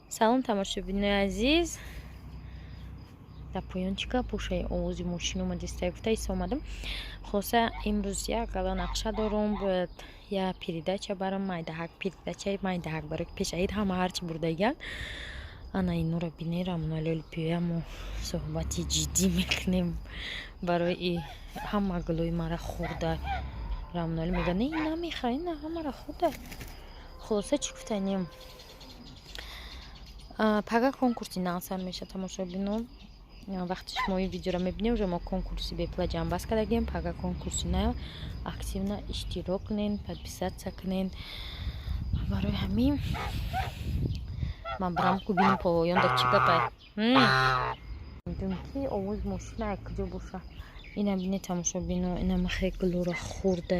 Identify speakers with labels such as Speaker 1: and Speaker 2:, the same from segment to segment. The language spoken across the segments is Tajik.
Speaker 1: салом тамошобинои азиз, дар поёнчика бошаи овози мошин омад истая гуфта иса омадам. Хулоса имрӯз як ала нақша дорум, бояд я передача барам, майдаҳак передачаи майдаҳак барои пеш аид ҳама ҳарчи бурдаган ана инора бинӣ рамоналёли пиёя мо суҳбати ҷиддӣ мекунем барои ҳама гулӯи мара хӯрда. рамоналӣ мегӯяд не ин намехӯра, ин ҳамаро хӯрда. хулоса чӣ гуфтанем, пага конкурси насар меша тамошобино. вақти шумо ин видеоро мебинем уже мо конкурси бепла ҷанбаст кардагем. пага конкурси на активно иштирок кунен, подписаться кунен. барои ҳамин ман барам кубиним поён да чӣ гапай медум ки овози мошина як куҷо боша. ина бине тамошобино, ина махе гулӯро хӯрда,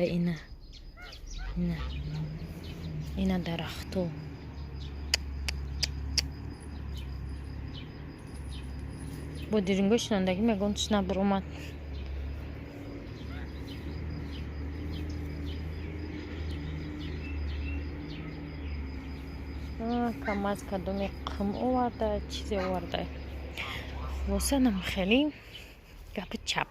Speaker 1: ина дарахто. бо дирингои шинондагӣ мегон тишна баромад. камаз кадоме қим оварда, чизе оварда. хулоса намахелӣ гапи чап.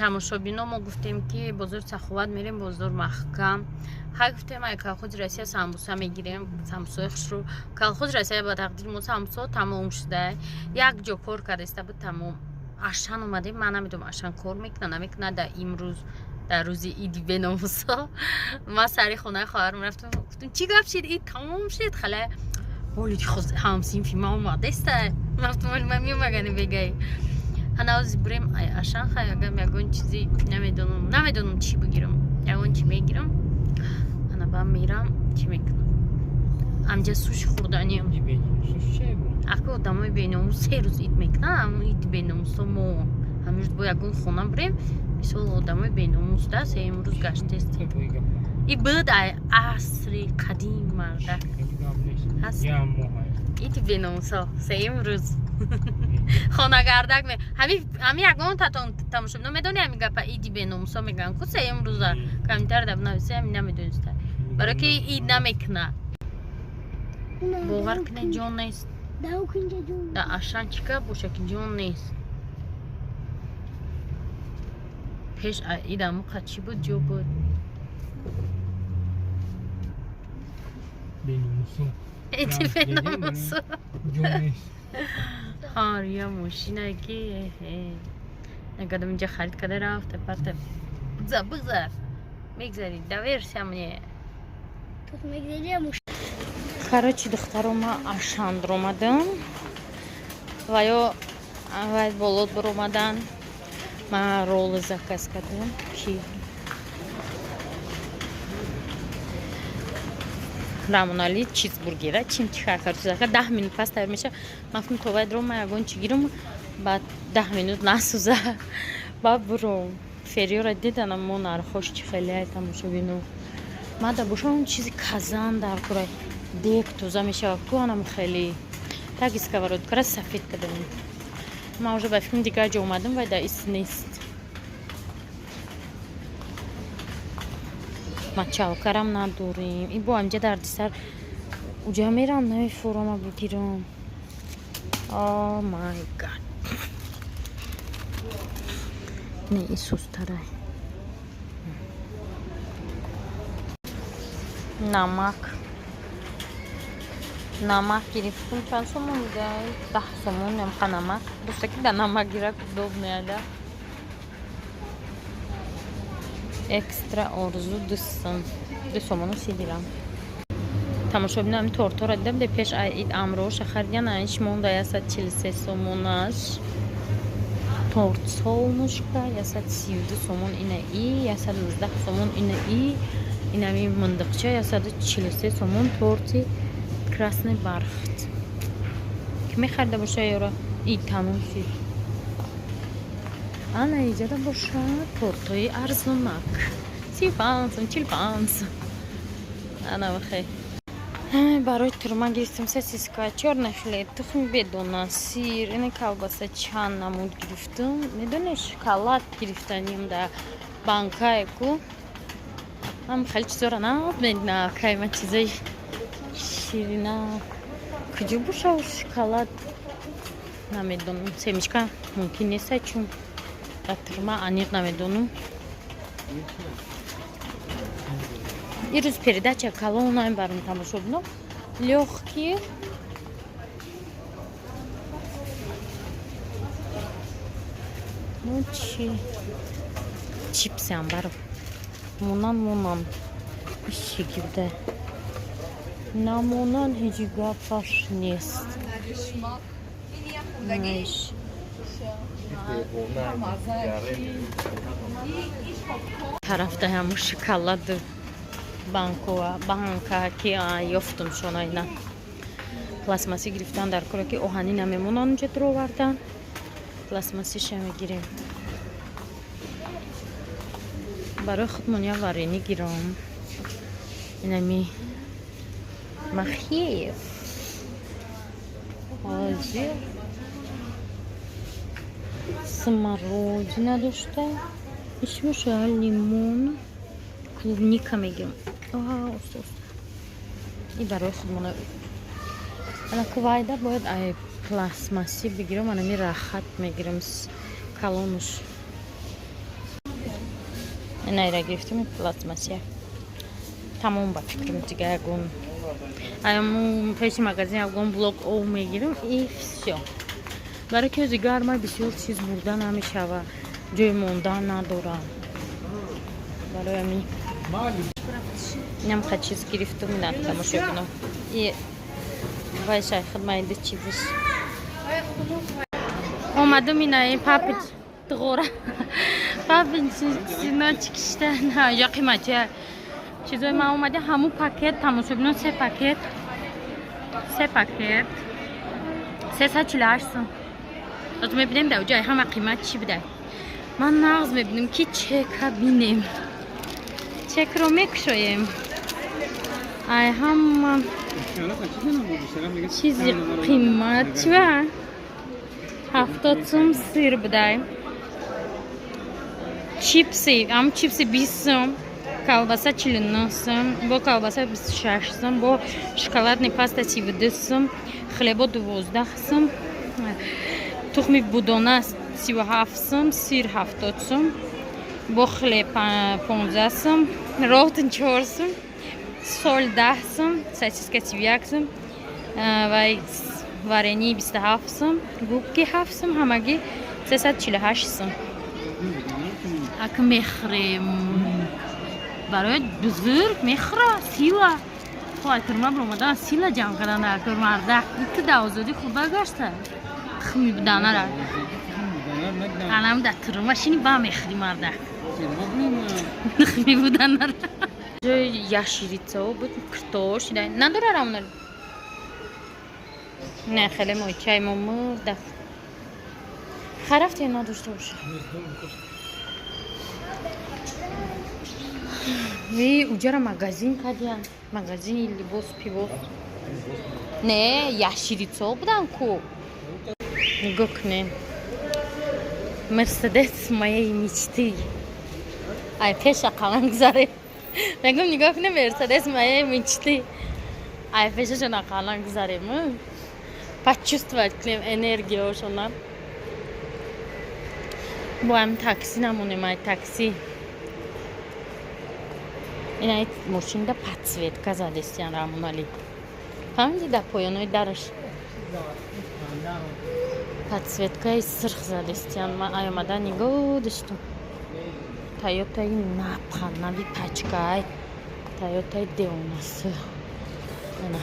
Speaker 1: тамошобино мо гуфтем ки бозори саховат мерем, бозор маҳкам. ҳай гуфтем ай колхози Россия самбуса мегирем, самбусаи хушрӯ. колхози Россия ба тақдири мо самбусо тамом шуда. як ҷо кор кардаиста буд тамом. ашан омадем, ман намедонам ашан кор мекуна намекуна. дар имрӯз дар рӯзи иди беномусо ман сари хонаи хоҳарам рафтам, гуфтам чӣ гап шид, ид тамом шид хале волиди ҳамсинфи ман омадеста. гуфтам вали ман меомагани бегай ҳанаози бурем ашан хаягам ягон чизи намедонам чӣ бигирам. ягон чӣ мегирам, ана ба мерам чӣ мекунам. амҷа суши хӯрданиям. ака одамои беномус се рӯз ид мекунам. иди беномусо мо ҳамирӯз бо ягон хона бурем. мисол одамои беномус да се имрӯз гаштестем. и буд асри қадим марда иди беномусо се имрӯз хонагардак ҳами ягон тамошобино медони ҳами гапа иди беномусо мегӯям ку се имрӯза камтар дабнависе ҳами намедониста барои ки ид намекуна. бовар кунед ҷон нест. да ашан чӣ гап боша ки ҷон нест. пеш идамо қа чӣ буд ҷо буд иди беномусо ҳария мошинаки нагадам инҷа харид када рафта парта бигзар мегзарид даверсия мне короче духтаро ма ашан доромадам ва ё вай болот баромадан ма роллы заказ кардам ки рамонали чизбургера чимчикакарчизака 10 минут пас тайёр меша. мафтум то вай дором ма ягон чӣ гирам баъд 10 минут насӯза баъд буром фериёра дидана мо нархош чӣ хеле тамошобино. мада боша он чизи казан дар кора дек тоза мешавад ку анам хеле так исковород кара сафед кардам. ман уже ба фикрим дигар ҷо омадам вай да ис нест. ма чавкарам надорим. и бо амҷа дардисар уҷа мерам намефурама бигирам. о май гад не и сустарай намак гирифтум. чанд сомон медай? 10 сомон намха намак доста ки да намак гирак доб меяда. экстра орзу 2 сомону 30 дирам. тамошобино ҳами тортора дидам де пеш ид амроша харидян аниш монда 143 сомонаш. торт солнышка 132 сомон ина и 119 сомон ина и инами мындиқча 143 сомон. торти красный бархат ки мехарида боша ёра ид тамом шид. ана иҷада боша тортои арзонак 30 пансум 40 пансум. ана вахе барои турма гирифтам сосиска, чёрный хлеб, тухми бедона, сир, ина колбаса чанд намуд гирифтам. Медони шоколад гирифтаним да банкайку. Ам хали чизора намедонам, кайма чизаи ширина. Куҷо бошад шоколад? Намедонам. Семечка мумкин нест, чун да турма аниқ намедонам. Ирӯз передача калонаи барам тамошо бинам. Лёгкие. Ну чи? Чипсы ам барам. Монан. Шикивда. Намонан ҳеҷ гапаш нест. Тарафта ҳамун шоколаду банка ки ёфтум шонайна пластмасӣ гирифтан дар кора ки оҳанӣ намемонанд инҷа дур овардан пластмасиша мегирем. барои худмон як варенӣ гирам. инами махеев ҳозир смородина дошта ишмуша лимон клубника мегирам. И барои худмона алаквайда бояд ай пластмасӣ бигирам. анами рахат мегирам калонуш. инайра гирифтам пластмасия тамом ба фикрам дига ягон аяму пеши магазин ягон блок ов мегирам и всё. барои ки ӯзи гарма бисёр чиз бурда намешава, ҷои мондан надорам. барои ами нямқа чиз гирифтам. ина тамошо кунам. и вай шай хидмаида чизиш омадам. ина папич дуғора папич сина чикишта на я қиматия чизои ма омади ҳамун пакет тамошо кунам. 3 пакет 348 сум. ото мебинем дар ҷои ҳама қимат чӣ буда. ман нағз мебинем ки чека бинем. чекро мекушоем. ай ҳама чизи қимат чива 70 сум сир будай. чипси 20 сум. колбаса 49 сум. бо колбаса 26 сум. бо шоколадный паста 32 сум. хлебо 12 сум. тухми будона 37 сум. сир 70 сум. бо хлеб 15 сум. ротн 4 сум. соль 10 сум. сосиска 31 сум. вай варенӣ 27 сум. губки 7 сум. ҳамагӣ 348 сум. ак мехӯрем. барои бузург мехӯра сила. хоҳай турма бромадан сила ҷамъ кардан дар кор мардак ки да озодӣ худа гашта хми буданара анам да турма шини ба мехӯри мардак хми буданара ҷои яширица буд картош надорарамна не хеле мойчай мо мурда харафте надошта боша. ви уҷара магазин кардиян. магазини либос пивос не яширицо будан ку нигоҳ кунем. мерседес моей мечты. ай пеша қалан гузаре мегум нигоҳ кунем. мерседес моей мечты. ай пешашона қалан гузарем почувствовать кунем энергияшона. боам такси намонем. ай такси ина мошинда подсветка задестиян рамонали ҳамди да поёнои дараш подсветкаи сирх задестиян. ман аёмада нигоҳ доштам. тойотаи напха нави пачкай тойотаи девонасы ана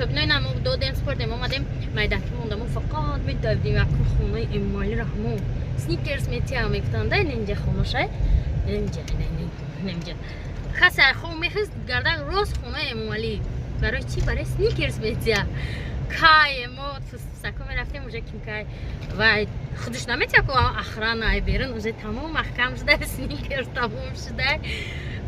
Speaker 1: تماشابینای نمو دادیم سپردیم اومدیم میدکی موندم و فقط میدویدیم یک خونه اموالی رحمو سنیکرز میتیم میگفتن ده نینجا خونشه نینجا خاصه خون میخواست گردن روز خونه اموالی برای چی؟ برای سنیکرز میتیم کای ما سکو میرفتیم اونجا کیم کای و خودش نمیتیم که اخران های بیرون اونجا تمام محکم شده سنیکرز تمام شده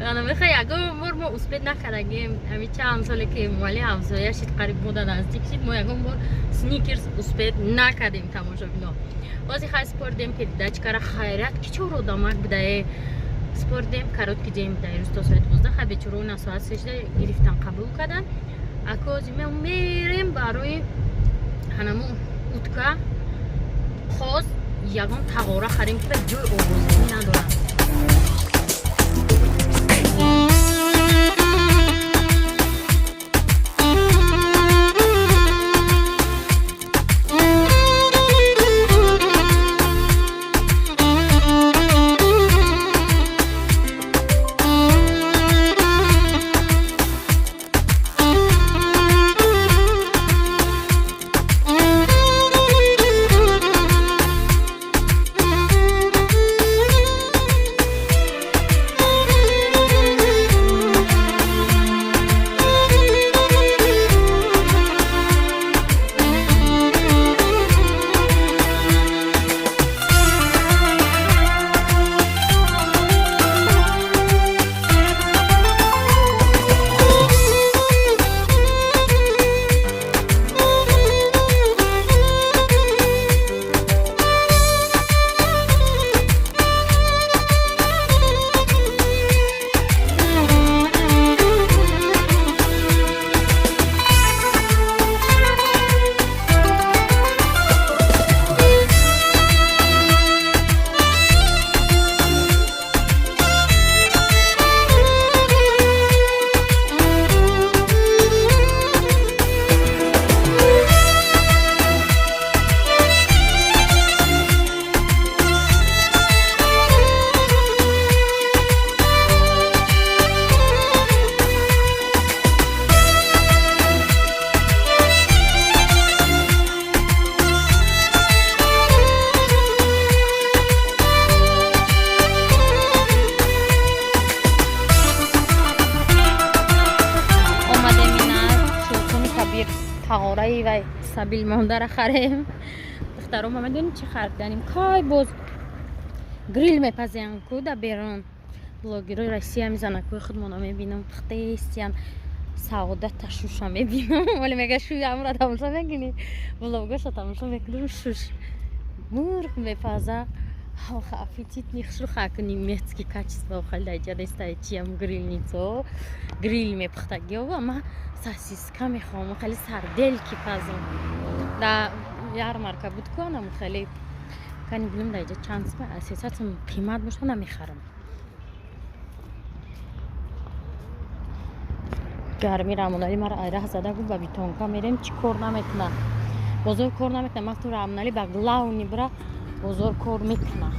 Speaker 1: انا میخوای اگه ما اسپید نکردیم همین چند ساله که اموالی همسایه شد قریب بودن نزدیک شد ما یکم بار سنیکرز اسپید نکردیم تماشا بینا بازی خواهی سپردیم که دیده چکار خیرت که چورو دامک بده سپردیم کرد که جیم بده روز تا ساعت 12 خواهی بچورو نه ساعت 13 گرفتن قبول کردن اکوزی میریم برای هنمو اوتکا خواست یکم تغاره خریم که جای آغازی ندارم تغاره و سبیل مانده را خریم دخترم ما میدونیم چی خریدیم کای باز گریل میپزیم کو در بیرون بلاگرای روسیه میزنن که خودمون میبینم خیلی سعادت تشوشا میبینم ولی میگه شوی امرا تماشا میکنی بلاگاش تماشا میکنم شوش مرغ میپزه аппетит нехшруха немецкий качество халдаҷа дестаичиам грил ницо грил мепухтагиова ма сосиска мехоҳам хеле сарделки пазм да ярмарка буд конам хеле кани билим даҷа чансба асосатам қимат боша намехарам гарми рамонали мара айраҳ зада гуфт ба битонка мерем чӣ кор наметона бозор кор наметона макту рамонали ба главни бира бозор кор мекунам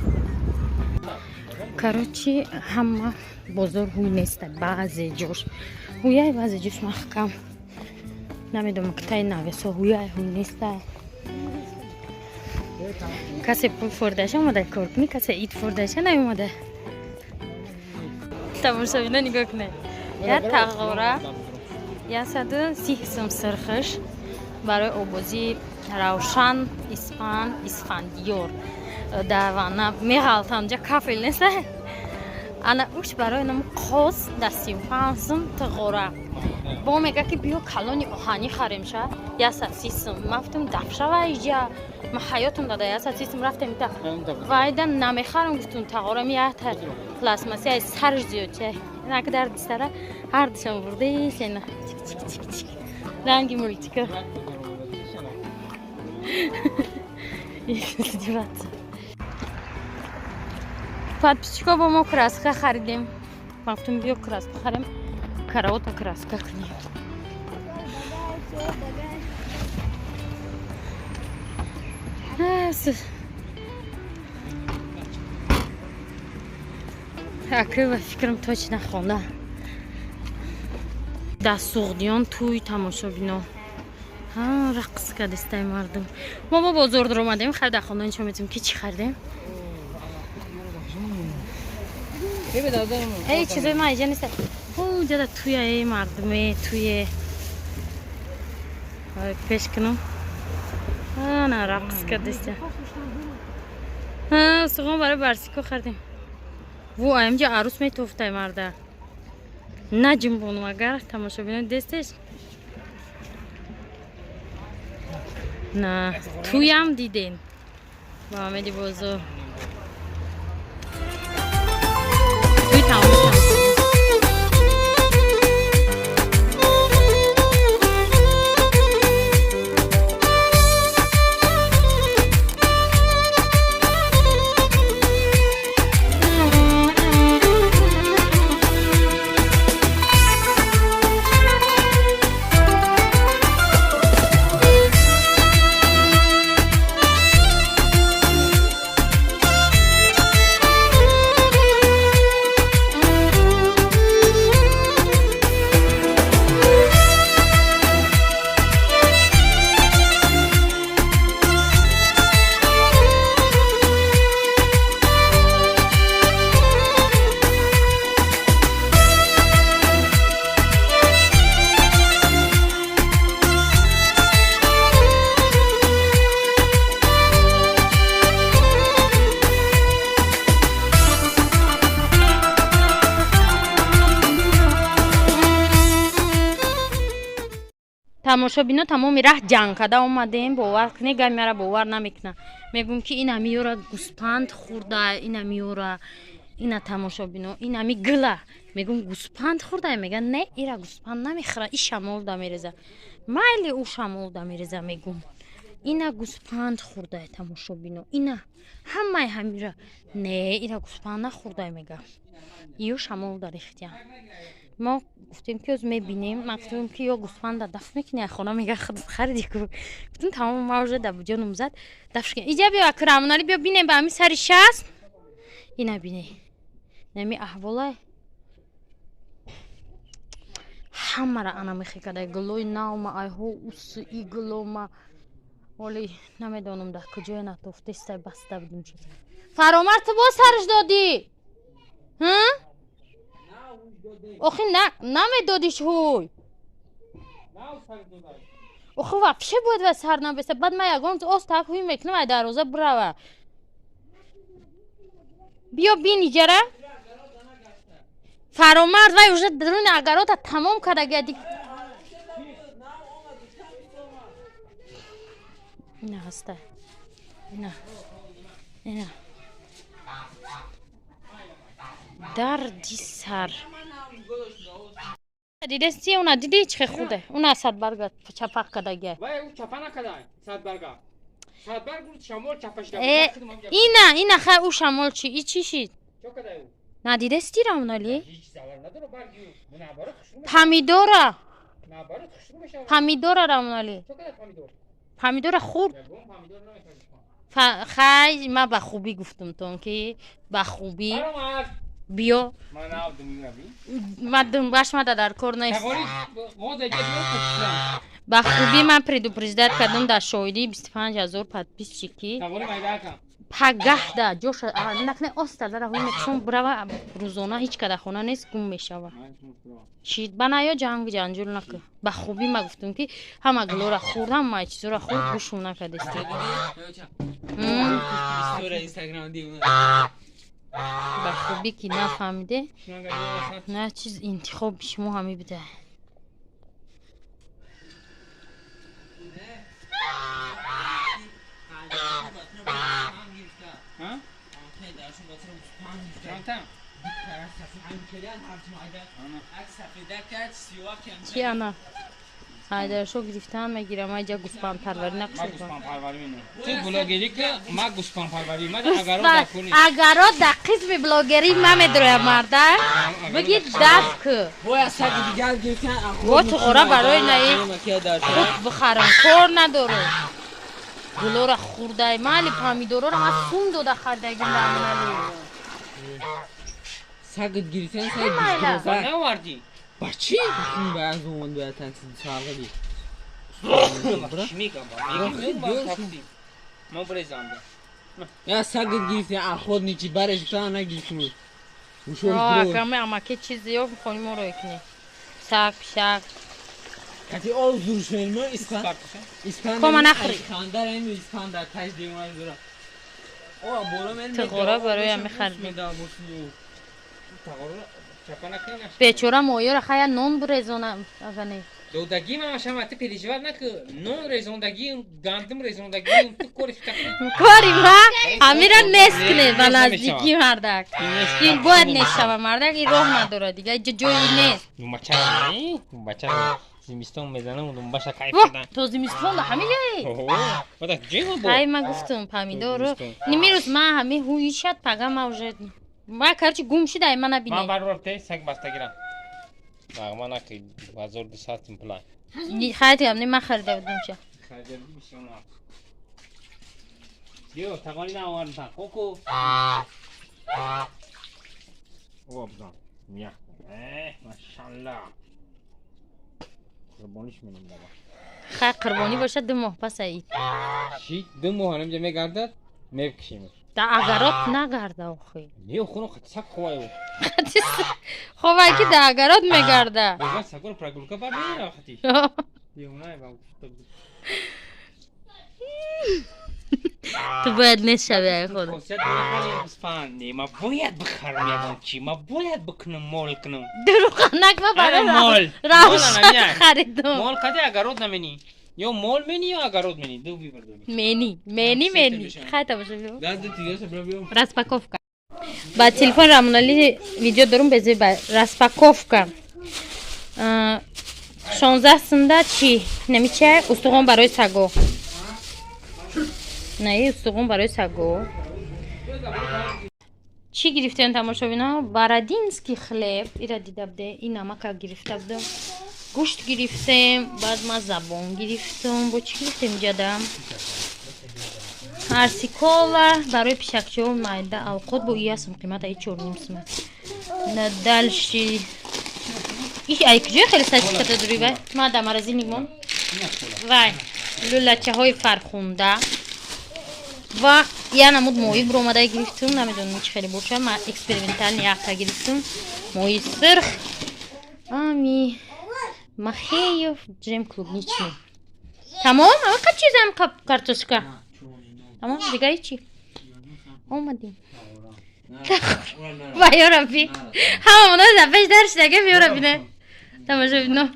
Speaker 1: короче ҳама бозор ҳуй неста баъзе ҷош ҳуяй баъзе ҷош маҳкам намедонам китай навесо ҳуяй ҳуй неста касе пул фордаша омада кор кунӣ касе ит фордаша наомада тамошобина нигоҳ кунед як тағора 130 сум сирхиш барои обози равшан исфандиёр давана меғалтам ҷа кафел неста ана уш барои нам қос да 35 сум тағора бо мега ки биё калони оҳанӣ харимша 130 сум мафтум дафшава иҷа ма ҳаётум дада 130 сум рафтем ита вайда намехарам гуфтум тағора мията пластмассияи сарш зиёдча нак дар дистара ҳар дишам бурди сена ранги мультика подписчиков бо мо краска харидем мафтум биё краска харем караота краска кунем акры ва фикрам точ нахонда да суғдиён туй тамошобино ها رقص کردستای مردم. ما با بازار در اومدیم خرید خواندن چه میتونیم که چی خریدیم؟ ای چیزای ما اینجا نیست. او جدا توی ای مردمه توی پیش کنم. نه رقص کردسته. ها سوغان برای برسیکو خریدیم. و اینجا عروس میتوفته مرده. نجم بونم اگر تماشا بینید دستش. نه توی هم دیدین. با آمدی بازو. توی تماشا تماشا بینا تمام راه جنگ کرده اومدیم باور کنی گمیره باور نمیکنه میگم که این همیورا گوسپند خورده این همیورا اینا تماشا بینا این همی گله میگم گوسپند خورده میگن نه ایرا گوسپند نمیخوره این شمال دا میریزه مایلی او شمال دا میریزه میگم اینا گوسپند خورده تماشا بینا اینا همه همیرا نه ایرا گوسپند نخورده میگم ایو شمال دا ریختیم ما گفتیم که از میبینیم ما گفتیم که یا گوسفند دفع میکنی خونه میگه خودت خریدی که گفتیم تمام موجه دب جانم زد دفعش کنی اینجا بیا کرامونالی بیا بینیم به همی سری شست اینا بینی نمی احواله همه را انا میخی کده گلوی ناوما ای ها اوس ای گلو ما ولی نمیدونم ده کجای نتوفته سته بسته بودیم چیز فرامرد تو باز سرش دادی ها؟ آخه نمیدادیش هوی آخه وپشه بود و سر نبسته بعد من یکان از تک هوی میکنم و در روزه بروه بیا بینی جره فرامرد وی اوشه درون اگرات تمام کرده گدی نه هسته نه دردی سر دیده سی اونا دیدی چه خوده اونا صد برگا چپق کده گه
Speaker 2: وای او چپا نکده صد برگا شمال چپش
Speaker 1: اینا خیلی او شمال چی ای چی شید
Speaker 2: چو کده او
Speaker 1: ندیده ستی رامنالی
Speaker 2: هیچ سوال نداره برگی مناباره خشم
Speaker 1: پامیدورا
Speaker 2: مناباره خشم بشه
Speaker 1: پامیدورا رامنالی
Speaker 2: چو کده پامیدور
Speaker 1: پامیدورا خورد
Speaker 2: پامیدور نمیکنه
Speaker 1: خیلی من به خوبی گفتم تون که به خوبی بیا
Speaker 2: من نبودم میروی
Speaker 1: مدام باش ما در کار نیست
Speaker 2: تقولی موزه جدی کشتم
Speaker 1: به خوبی من پردوپرزیدت کردم در شاهدی 25000 подписчики
Speaker 2: تقولی میداکم
Speaker 1: پگاه ده جوش نکنه آستا داره هوی میکشم برای روزانه هیچ کده خونه نیست گم میشوه شید بنا جنگ جنجول نکه به خوبی ما گفتم که همه گلو را خوردم ما چیزو را خورد گوشم نکدستی
Speaker 2: اینستاگرام دیونه
Speaker 1: به خوبی که نفهمیده نه چیز انتخاب شما همی بده چی انا؟ حیدرشو گرفتن میگیرم اینجا گوسپند پروری نقشه
Speaker 2: گوسپند پروری مینه تو بلاگری که ما گوسپند پروری ما اگرا دکنی
Speaker 1: اگرا دقیق بلاگری ما میدره مرده بگید دف که
Speaker 2: وای سگ دیگر گرفتن
Speaker 1: و تو قرا برای نه خود بخرم کار نداره گلو را خورده مالی پامیدورو را خون داده خردگی نمونالی
Speaker 2: سگ گرفتن سگ گرفتن نواردی بچی؟
Speaker 3: این بعض اون باید تنسیل سالگی
Speaker 2: میگم با تفتی ما برزنده
Speaker 3: یا سگ گرفتی خود نیچی برش تا نگیرتم
Speaker 1: کمی اما که چیزی ها بخونی ما رو اکنی سگ پیشک
Speaker 3: کتی آو زور شوین ما اسپان
Speaker 1: کما نخری
Speaker 3: اسپاندر این اسپاندر تایز دیوان زورا او بولو من
Speaker 1: تقورا برای همه خردیم
Speaker 2: تقورا چپا نکنه
Speaker 1: بیچورا مویو را خیلی نون برزونم اونه
Speaker 2: دودگی من شما تی پیریجواد نکه نون رزوندگی گاندم رزوندگی تو کورش تکن
Speaker 1: کاری ما همین را نست کنه و نزدیکی مردک این باید نشتم مردک این راه نداره دیگه جوی نیست
Speaker 2: بچه زمستون میزنم و دنباشا کیف
Speaker 1: واه
Speaker 2: کردن
Speaker 1: تو زمستون ده همه جایی
Speaker 2: بودک جای ما بود
Speaker 1: های من گفتم پامیدور رو نمیروز من همه هوی شد پگم موجود ما کرچی گم شده ای من
Speaker 2: من
Speaker 1: نبینه
Speaker 2: بر رفته سگ بسته گیرم نغمه نکی بازار دو ساعت پلان
Speaker 1: خیلی هم من خریده بودم چه
Speaker 2: خیلی بیشتر ما دیو تقانی نموارن تا کوکو او ابزان میا ماشالله قربانیش منم دابا
Speaker 1: خیلی قربانی باشد 2 ماه پس اید
Speaker 2: چی؟ 2 ماه هنم جمعه گردد میبکشیم
Speaker 1: در اگرات نگرده آخی
Speaker 2: نیو خونو خط سگ خواه او
Speaker 1: خب اگه در اگرات میگرده
Speaker 2: بگه سگو رو پرگلوکا بر میره خطیش دیونای با
Speaker 1: تو باید نشوی ای خود
Speaker 2: خاصیت بخری اسپان نیما باید بخرم یادم چی ما باید بکنم مول کنم
Speaker 1: دروغ نگو برای
Speaker 2: مول
Speaker 1: روشن خریدم
Speaker 2: مول کدی اگرود نمینی یا مول منی یا اگرود منی دو بی بردونی
Speaker 1: منی خیلی باشه بیو
Speaker 2: داد دیگه سبرا بیو
Speaker 1: راسپاکوفکا با تلفن رامونالی ویدیو دارم بزی با راسپاکوفکا 16 سنده چی نمیچه استخوان برای سگو نه استخوان برای سگو چی گرفتن تماشابینا برادینسکی خلیب ایرا دیده بده این نمکا گرفته بودم گوشت گرفتم بعد ما زبون گرفتم با چی گرفتم جدم ارسیکولا برای پیشکچه و مایده القود با ای هستم قیمت ای 4 نیم سمت ندلشی ای کجای خیلی سایسکتا دوری بای ما دمارزی نیمون وای لولچه های فرخونده و یه نمود موی برومده گرفتم نمیدونم چی خیلی بوشه من اکسپریمنتال نیاکتا گرفتم موی سرخ آمی مخیف جیم کلوبنیچنی تمام؟ اما که چیزم کارتوشکا تمام دیگه ایچی اومدیم و یا ربی همه منو زفش درش نگه بیا ربی نه تماشا بینو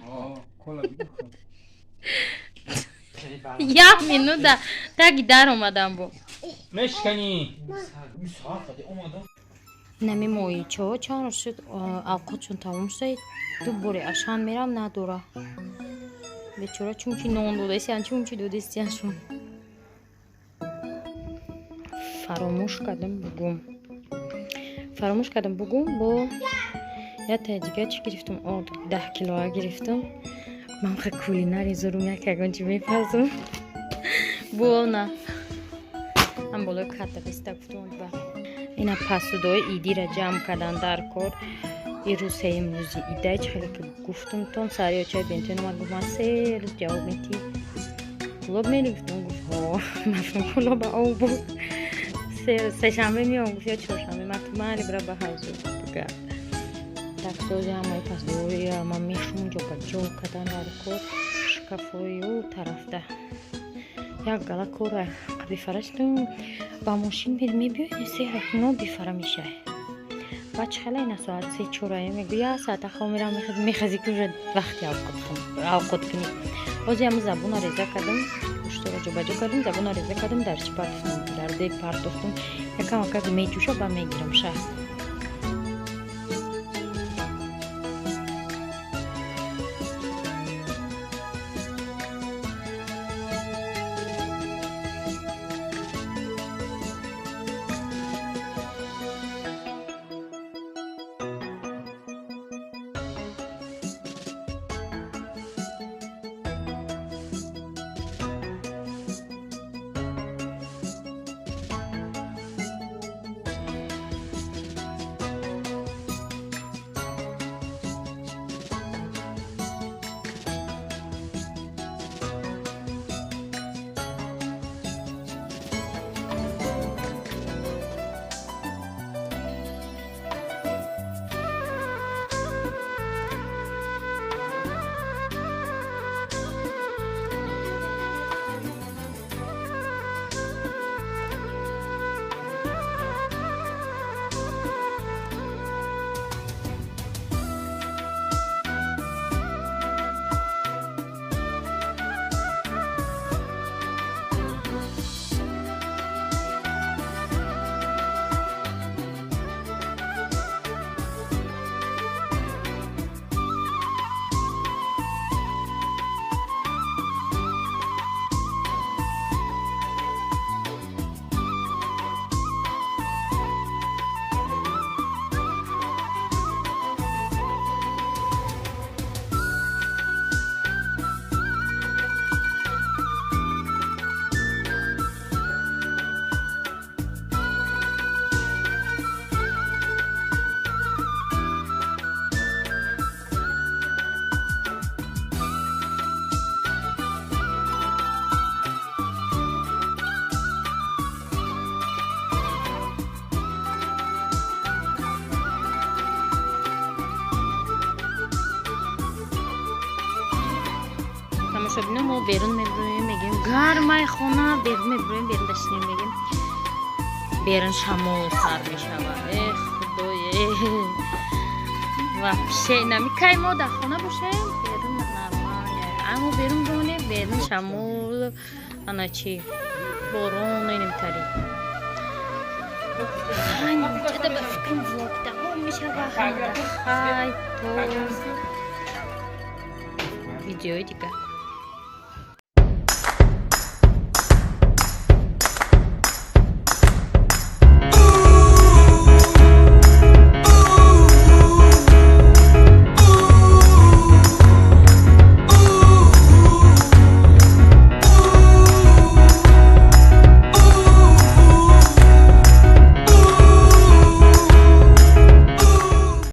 Speaker 1: یک مینو تاگی در اومدم بو
Speaker 2: مشکنی
Speaker 1: نمی مویی چون شد اوقات چون تموم شد دو بوری اشان میرم نداره بیچاره چون که نون دودستیان چون که دودستیان شون فراموش کردم بگم با یا تجیگه چی گرفتم 10 کیلوها گرفتم من خیلی کولیناری زروم یک اگانچی میپرزم با نه هم بالای کتا بسته گفتم اینا پسودای ایدی را جمع کردن در کار این روز سیم روزی ایده چه خیلی که گفتم تون سریع چای بینتون اومد گفت من 3 روز جواب میتی کلوب میلی گفتم گفت ها نفهم کلوب آو بود 3 شنبه میام گفت یا 4 شنبه من تو مالی برای به حضور بگرد tak سوزی همه پس دوری اما میخشم جو کدن در کار شکفوی و طرف ده یک گله کار بیفرستم با ماشین میبیایم 3 هکنو بیفره میشه بچه خیلی این ساعت 3-4 میگه یا ساعت خواه میرم میخوازی که وقتی اوقات کنی بازی همه زبون ریزه کردم پشت رو جو بجو کردم زبون ریزه کردم در چی پرداختم در دیگ پرداختم یکم وقت میجوشه با میگیرم شه باشه ببینیم ما بیرون میبرویم میگیم گرمای خونه بیرون میبرویم بیرون داشتیم میگیم بیرون شمال سر میشود ای خدای و پیشه نمیکای ما در خونه باشیم بیرون نرمانه اما بیرون بمونیم بیرون شمال انا چی بارون اینطوری اینجا به فکرم وقت تمام میشود خیلی تو ویدیوی دیگه